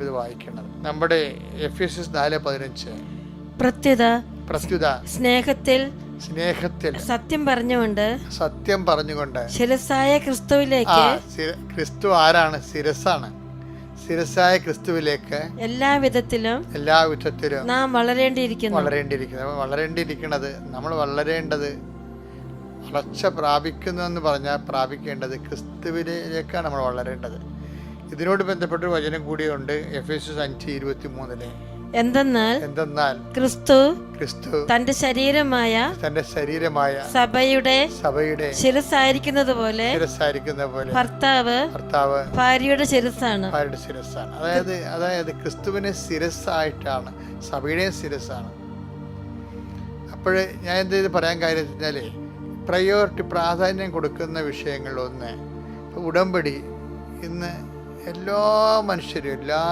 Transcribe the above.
ഇത് വായിക്കുന്നത് നമ്മുടെ എഫെസ്യസ് 4:15 പ്രത്യുത സ്നേഹത്തിൽ സത്യം പറഞ്ഞുകൊണ്ട് ശിരസ്സായ ക്രിസ്തുവിലേക്ക്. ക്രിസ്തു ആരാണ്? ശിരസാണ്. ശിരസായ ക്രിസ്തുവിലേക്ക് എല്ലാ വിധത്തിലും നാം വളരേണ്ടിയിരിക്കുന്നത്. നമ്മൾ വളരേണ്ടത്, വളർച്ച പ്രാപിക്കുന്നു എന്ന് പറഞ്ഞാൽ പ്രാപിക്കേണ്ടത് ക്രിസ്തുവിലേക്കാണ് നമ്മൾ വളരേണ്ടത്. ഇതിനോട് ബന്ധപ്പെട്ടൊരു വചനം കൂടിയുണ്ട് എഫെസ്യസ് 5:23. എന്തെന്നാൽ ക്രിസ്തു തന്റെ ശരീരമായ സഭയുടെ ശിരസ്സായിരിക്കുന്നത് പോലെ ഭർത്താവ് ഭാര്യയുടെ ശിരസ്സാണ്. അതായത് ക്രിസ്തുവിനെ ശിരസ്സായിട്ടാണ്, സഭയുടെ ശിരസ്സാണ്. അപ്പോൾ ഞാൻ എന്ത് ചെയ്ത് പറയാൻ കാര്യം വെച്ചാൽ, പ്രാധാന്യം കൊടുക്കുന്ന വിഷയങ്ങളിലൊന്ന് ഉടമ്പടി. ഇന്ന് എല്ലാ മനുഷ്യരും, എല്ലാ